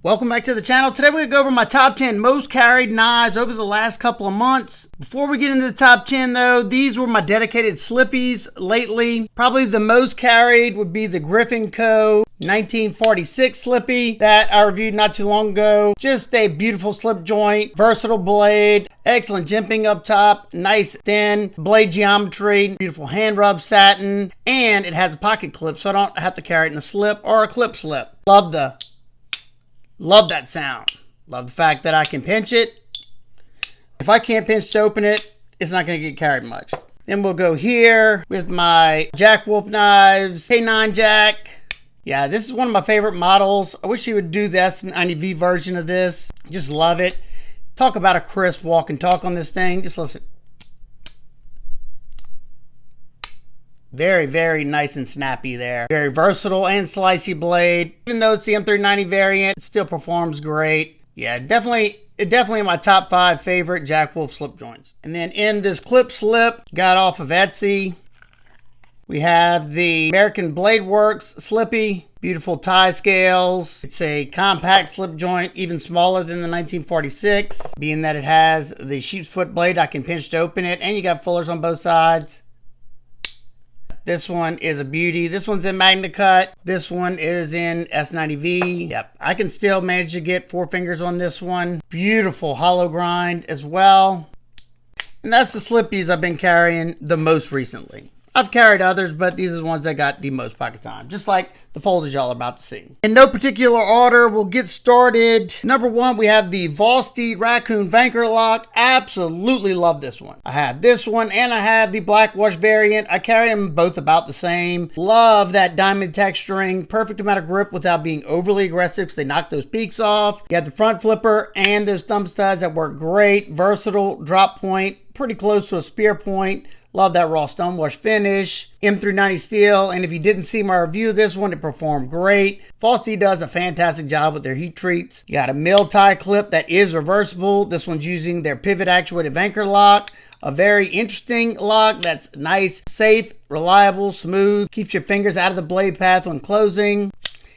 Welcome back to the channel. Today we're going to go over my top 10 most carried knives over the last couple of months. Before we get into the top 10 though, these were my dedicated slippies lately. Probably the most carried would be the Griffin Co 1946 slippy that I reviewed not too long ago. Just a beautiful slip joint, versatile blade, excellent jimping up top, nice thin blade geometry, beautiful hand rub satin, and it has a pocket clip so I don't have to carry it in a slip or a clip slip. Love that sound. Love the fact that I can pinch it. If I can't pinch to open it, it's not going to get carried much. Then we'll go here with my Jack Wolf knives, K9 Jack. Yeah, this is one of my favorite models. I wish you would do the S90V version of this. Just love it. Talk about a crisp walk and talk on this thing. Just listen. Very, very nice and snappy there. Very versatile and slicey blade. Even though it's the M390 variant, it still performs great. Yeah, definitely my top 5 favorite Jack Wolf slip joints. And then in this clip slip, got off of Etsy, we have the American Blade Works Slippy. Beautiful tie scales. It's a compact slip joint, even smaller than the 1946. Being that it has the sheep's foot blade, I can pinch to open it. And you got fullers on both sides. This one is a beauty. This one's in Magna Cut. This one is in S90V. Yep, I can still manage to get 4 fingers on this one. Beautiful hollow grind as well. And that's the slippies I've been carrying the most recently. I've carried others, but these are the ones that got the most pocket time, just like the folders y'all are about to see. In no particular order, we'll get started. Number 1, we have the Vosteed Raccoon Vanker Lock. Absolutely love this one. I have this one and I have the black wash variant. I carry them both about the same. Love that diamond texturing. Perfect amount of grip without being overly aggressive because they knock those peaks off. You have the front flipper and those thumb studs that work great. Versatile drop point, pretty close to a spear point. Love that raw stonewash finish. M390 steel, and if you didn't see my review of this one, it performed great. Vosteed does a fantastic job with their heat treats. You got a mill tie clip that is reversible. This one's using their pivot actuated Vanker lock. A very interesting lock that's nice, safe, reliable, smooth. Keeps your fingers out of the blade path when closing.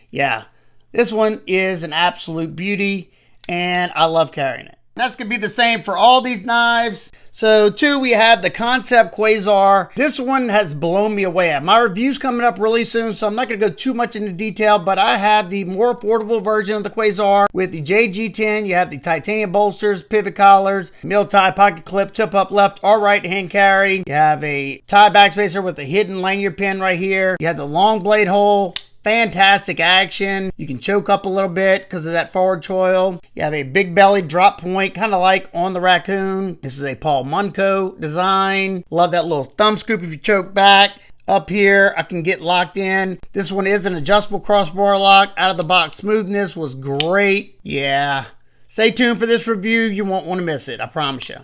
Yeah, this one is an absolute beauty, and I love carrying it. That's going to be the same for all these knives. So 2, we have the Kansept Quasar. This one has blown me away. My review's coming up really soon, so I'm not going to go too much into detail, but I have the more affordable version of the Quasar with the JG10. You have the titanium bolsters, pivot collars, mill tie, pocket clip, tip up left or right hand carry. You have a tie backspacer with a hidden lanyard pin right here. You have the long blade hole. Fantastic action. You can choke up a little bit because of that forward choil. You have a big belly drop point, kind of like on the Raccoon. This is a Paul Munco design. Love that little thumb scoop if you choke back. Up here, I can get locked in. This one is an adjustable crossbar lock. Out of the box smoothness was great. Yeah. Stay tuned for this review. You won't want to miss it. I promise you.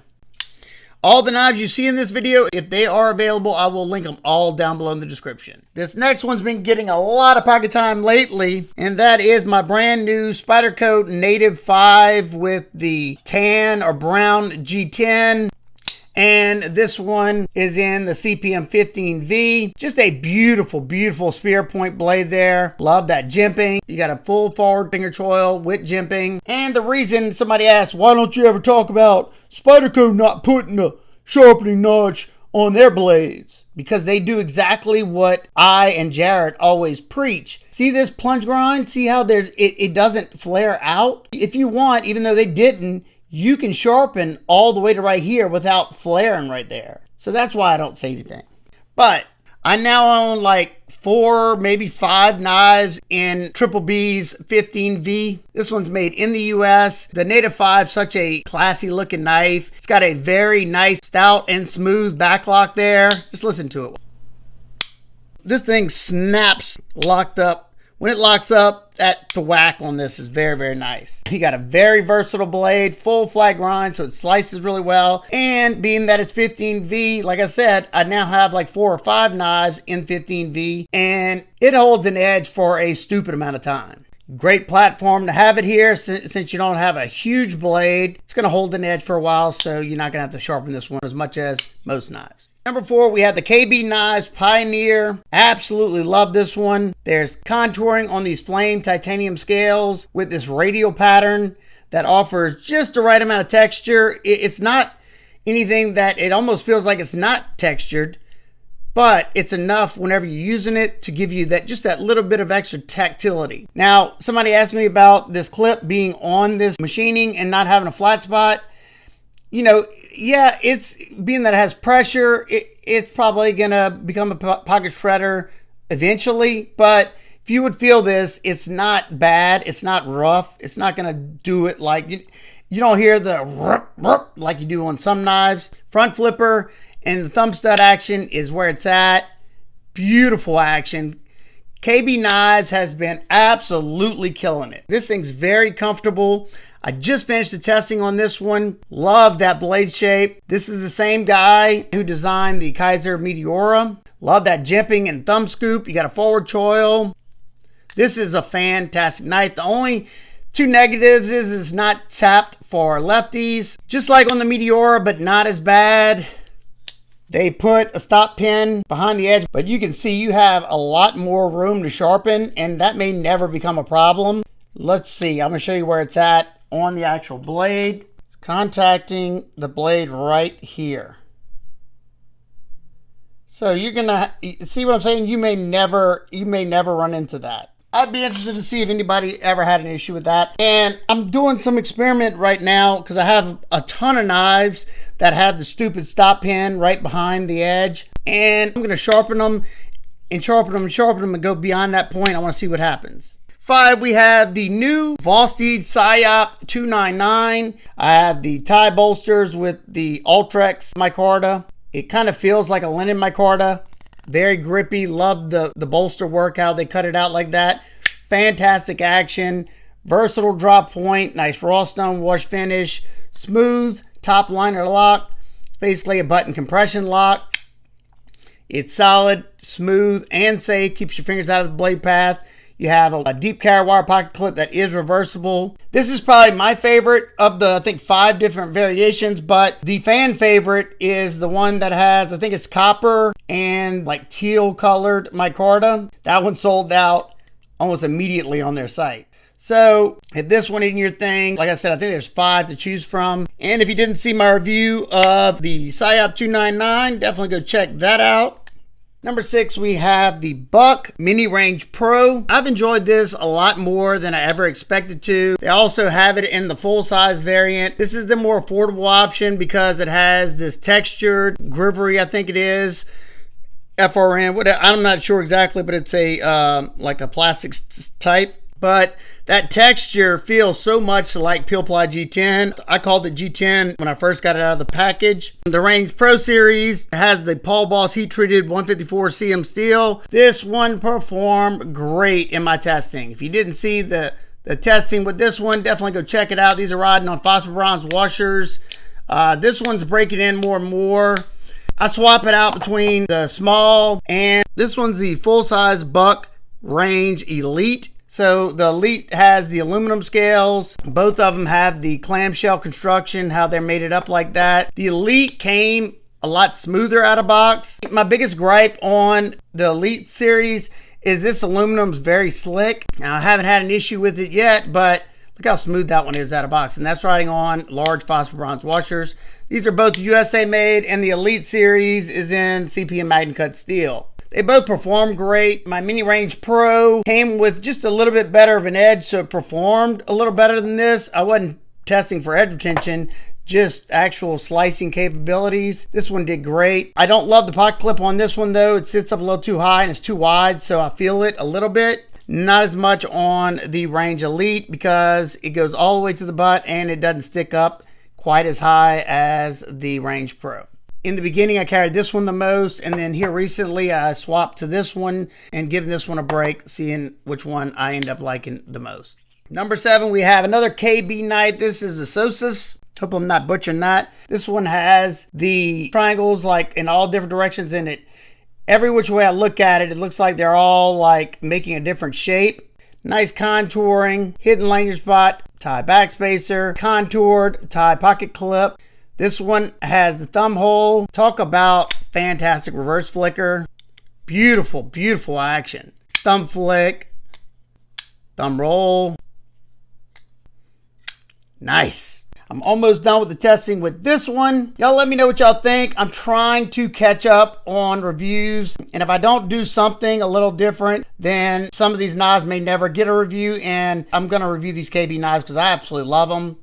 All the knives you see in this video, if they are available, I will link them all down below in the description. This next one's been getting a lot of pocket time lately, and that is my brand new Spyderco Native 5 with the tan or brown G10. And this one is in the CPM 15V. Just a beautiful, beautiful spear point blade there. Love that jimping. You got a full forward finger choil with jimping. And the reason somebody asked, why don't you ever talk about Spyderco not putting a sharpening notch on their blades? Because they do exactly what I and Jared always preach. See this plunge grind? See how it doesn't flare out? If you want, even though they didn't, you can sharpen all the way to right here without flaring right there. So that's why I don't say anything. But I now own like 4, maybe 5 knives in Triple B's 15V. This one's made in the US. The Native 5, such a classy looking knife. It's got a very nice stout and smooth backlock there. Just listen to it. This thing snaps locked up. When it locks up, that thwack on this is very, very nice. You got a very versatile blade, full flat grind, so it slices really well. And being that it's 15V, like I said, I now have like 4 or 5 knives in 15V, and it holds an edge for a stupid amount of time. Great platform to have it here since you don't have a huge blade. It's going to hold an edge for a while, so you're not going to have to sharpen this one as much as most knives. Number 4, we have the KB Knives Pioneer. Absolutely love this one. There's contouring on these flame titanium scales with this radial pattern that offers just the right amount of texture. It's not anything that it almost feels like it's not textured, but it's enough whenever you're using it to give you that just that little bit of extra tactility. Now, somebody asked me about this clip being on this machining and not having a flat spot. You know, yeah, it's being that it has pressure, it's probably gonna become a pocket shredder eventually, but if you would feel this, it's not bad, it's not rough, it's not gonna do it like, you don't hear the rup, rup, like you do on some knives. Front flipper and the thumb stud action is where it's at. Beautiful action. KB Knives has been absolutely killing it. This thing's very comfortable. I just finished the testing on this one. Love that blade shape. This is the same guy who designed the Kaiser Meteora. Love that jimping and thumb scoop. You got a forward choil. This is a fantastic knife. The only two negatives is it's not tapped for lefties. Just like on the Meteora, but not as bad. They put a stop pin behind the edge, but you can see you have a lot more room to sharpen, and that may never become a problem. Let's see. I'm going to show you where it's at on the actual blade. It's contacting the blade right here. So you're gonna see what I'm saying. You may never run into that. I'd be interested to see if anybody ever had an issue with that. And I'm doing some experiment right now because I have a ton of knives that have the stupid stop pin right behind the edge, and I'm gonna sharpen them and sharpen them and sharpen them and go beyond that point. I want to see what happens. 5, we have the new Vosteed Psyop 299. I have the tie bolsters with the Ultrex micarta. It kind of feels like a linen micarta. Very grippy. Love the bolster work, how they cut it out like that. Fantastic action. Versatile drop point. Nice raw stone wash finish. Smooth top liner lock. It's basically a button compression lock. It's solid, smooth, and safe. Keeps your fingers out of the blade path. You have a deep carry wire pocket clip that is reversible. This is probably my favorite of the, I think, 5 different variations, but the fan favorite is the one that has, I think it's copper and like teal colored micarta. That one sold out almost immediately on their site. So if this one isn't your thing, like I said, I think there's 5 to choose from. And if you didn't see my review of the Psyop 299, definitely go check that out. Number 6, we have the Buck Mini Range Pro. I've enjoyed this a lot more than I ever expected to. They also have it in the full size variant. This is the more affordable option because it has this textured grivery, I think it is, FRN. I'm not sure exactly, but it's a like a plastic type. But that texture feels so much like Peel Ply G10. I called it G10 when I first got it out of the package. The Range Pro Series has the Paul Boss heat treated 154 cm steel. This one performed great in my testing. If you didn't see the testing with this one, definitely go check it out. These are riding on phosphor bronze washers. This one's breaking in more and more. I swap it out between the small, and this one's the full-size Buck Range Elite. So the Elite has the aluminum scales. Both of them have the clamshell construction, how they're made it up like that. The Elite came a lot smoother out of box. My biggest gripe on the Elite series is this aluminum's very slick. Now, I haven't had an issue with it yet, but look how smooth that one is out of box. And that's riding on large phosphor bronze washers. These are both USA made, and the Elite series is in CP and Magnum cut steel. They both perform great. My Mini Range Pro came with just a little bit better of an edge, so it performed a little better than this. I wasn't testing for edge retention, just actual slicing capabilities. This one did great. I don't love the pocket clip on this one though. It sits up a little too high and it's too wide, so I feel it a little bit. Not as much on the Range Elite because it goes all the way to the butt and it doesn't stick up quite as high as the Range Pro. In the beginning, I carried this one the most, and then here recently, I swapped to this one and giving this one a break, seeing which one I end up liking the most. Number 7, we have another KB knife. This is a Socius. Hope I'm not butchering that. This one has the triangles like in all different directions in it. Every which way I look at it, it looks like they're all like making a different shape. Nice contouring, hidden lanyard spot, tie backspacer, contoured tie pocket clip. This one has the thumb hole. Talk about Fantastic reverse flicker. Beautiful, beautiful action. Thumb flick. Thumb roll. Nice. I'm almost done with the testing with this one. Y'all let me know what y'all think. I'm trying to catch up on reviews. And if I don't do something a little different, then some of these knives may never get a review. And I'm going to review these KB knives because I absolutely love them.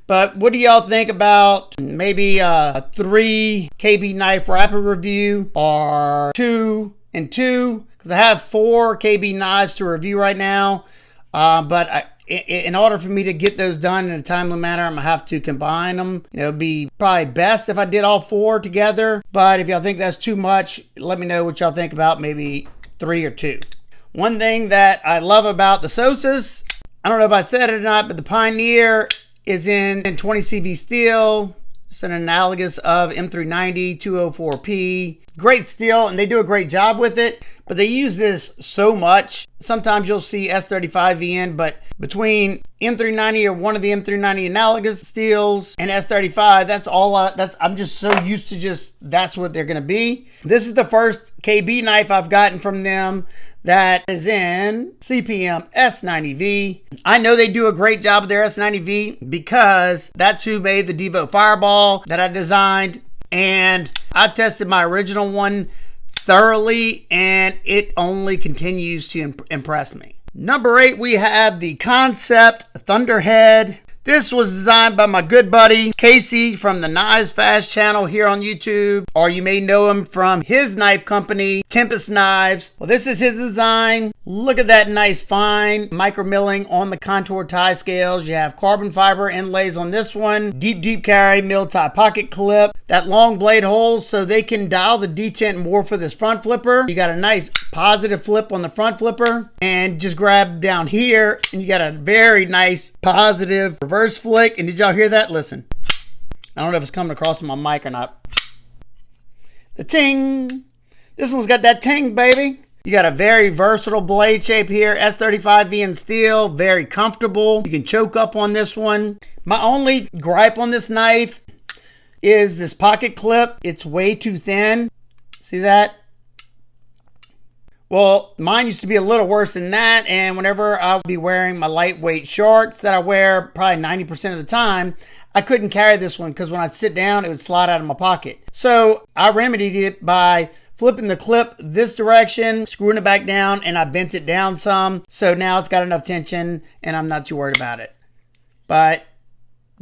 But what do y'all think about maybe a 3 KB knife rapid review or 2 and 2? Because I have 4 KB knives to review right now. In order for me to get those done in a timely manner, I'm going to have to combine them. You know, it'd be probably best if I did all 4 together. But if y'all think that's too much, let me know what y'all think about maybe 3 or 2. One thing that I love about the Socius, I don't know if I said it or not, but the Pioneer is in 20 CV steel. It's an analogous of M390 204P. Great steel, and they do a great job with it. But they use this so much. Sometimes you'll see S35V in, but between M390 or one of the M390 analogous steels and S35, that's all. I'm just so used to that's what they're gonna be. This is the first KB knife I've gotten from them that is in CPM S90V. I know they do a great job with their S90V because that's who made the Devo Fireball that I designed. And I've tested my original one thoroughly, and it only continues to impress me. Number 8, we have the Kansept Thunderhead. This was designed by my good buddy Casey from the Knives Fast channel here on YouTube, or you may know him from his knife company, Tempest Knives. Well, this is his design. Look at that nice fine micro milling on the contour tie scales. You have carbon fiber inlays on this one. Deep carry mill tie pocket clip. That long blade hole so they can dial the detent more for this front flipper. You got a nice positive flip on the front flipper, and just grab down here and you got a very nice positive reverse flick. And did y'all hear that? Listen. I don't know if it's coming across on my mic or not. The ting. This one's got that ting, baby. You got a very versatile blade shape here. S35V in steel. Very comfortable. You can choke up on this one. My only gripe on this knife is this pocket clip. It's way too thin. See that? Well, mine used to be a little worse than that, and whenever I would be wearing my lightweight shorts that I wear probably 90% of the time, I couldn't carry this one because when I'd sit down, it would slide out of my pocket. So I remedied it by flipping the clip this direction, screwing it back down, and I bent it down some. So now it's got enough tension, and I'm not too worried about it. But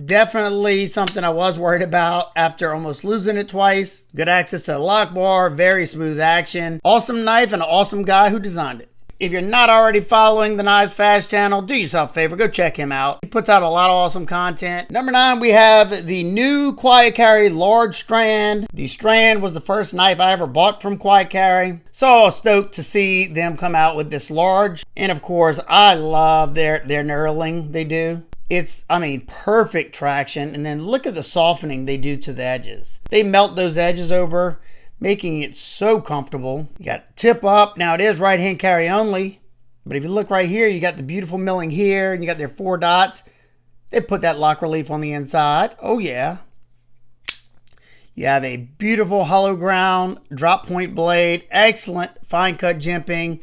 definitely something I was worried about after almost losing it twice. Good access to the lock bar, very smooth action. Awesome knife and an awesome guy who designed it. If you're not already following the Knives Fast channel, do yourself a favor, go check him out. He puts out a lot of awesome content. Number 9, we have the new Quiet Carry Large Strand. The Strand was the first knife I ever bought from Quiet Carry. So I was stoked to see them come out with this large. And of course, I love their knurling they do. It's, I mean, perfect traction. And then look at the softening they do to the edges. They melt those edges over, making it so comfortable. You got tip up. Now it is right hand carry only, but if you look right here, you got the beautiful milling here, and you got their 4 dots. They put that lock relief on the inside. Oh yeah. You have a beautiful hollow ground drop point blade, excellent fine cut jimping,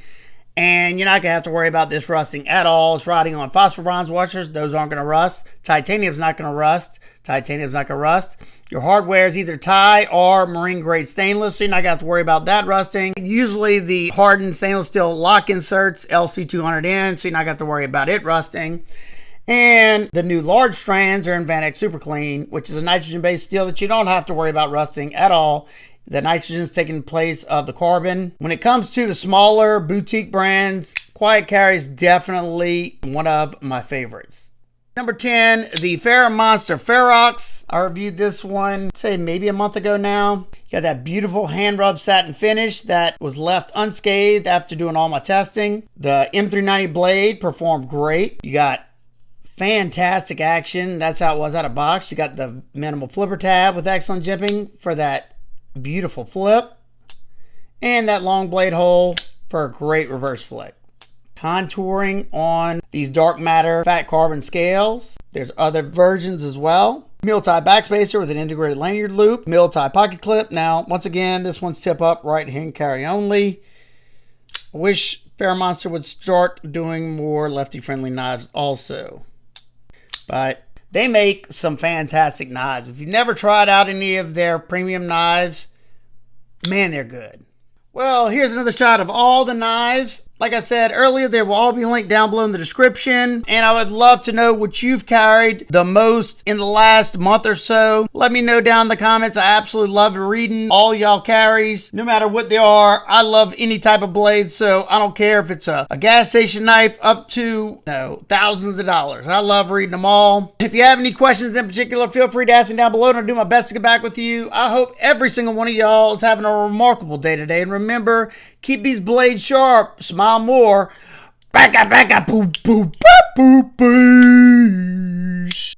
and you're not gonna have to worry about this rusting at all. It's riding on phosphor bronze washers. Those aren't gonna rust. Titanium's not gonna rust. Titanium's not gonna rust. Your hardware is either tie or marine grade stainless, so you're not gonna have to worry about that rusting. Usually the hardened stainless steel lock inserts LC200N, so you're not gonna have to worry about it rusting. And the new large strands are in Van Eck Super Clean, which is a nitrogen-based steel that you don't have to worry about rusting at all. The nitrogen is taking place of the carbon. When it comes to the smaller boutique brands, Quiet Carry is definitely one of my favorites. Number 10, the FerraMonster FERROX. I reviewed this one, say maybe a month ago now. You got that beautiful hand rub satin finish that was left unscathed after doing all my testing. The M390 blade performed great. You got fantastic action. That's how it was out of box. You got the minimal flipper tab with excellent jimping for that beautiful flip, and that long blade hole for a great reverse flick. Contouring on these dark matter fat carbon scales. There's other versions as well. Mule-tie backspacer with an integrated lanyard loop. Mule-tie pocket clip. Now, once again, this one's tip up, right hand carry only. I wish FerraMonster would start doing more lefty-friendly knives also. But they make some fantastic knives. If you've never tried out any of their premium knives, man, they're good. Well, here's another shot of all the knives. Like I said earlier, they will all be linked down below in the description. And I would love to know what you've carried the most in the last month or so. Let me know down in the comments. I absolutely love reading all y'all carries, no matter what they are. I love any type of blade, so I don't care if it's a gas station knife up to thousands of dollars. I love reading them all. If you have any questions in particular, feel free to ask me down below, and I'll do my best to get back with you. I hope every single one of y'all is having a remarkable day today. And remember, keep these blades sharp. Smile more. Back up, boop, boop, boop, boop, boop.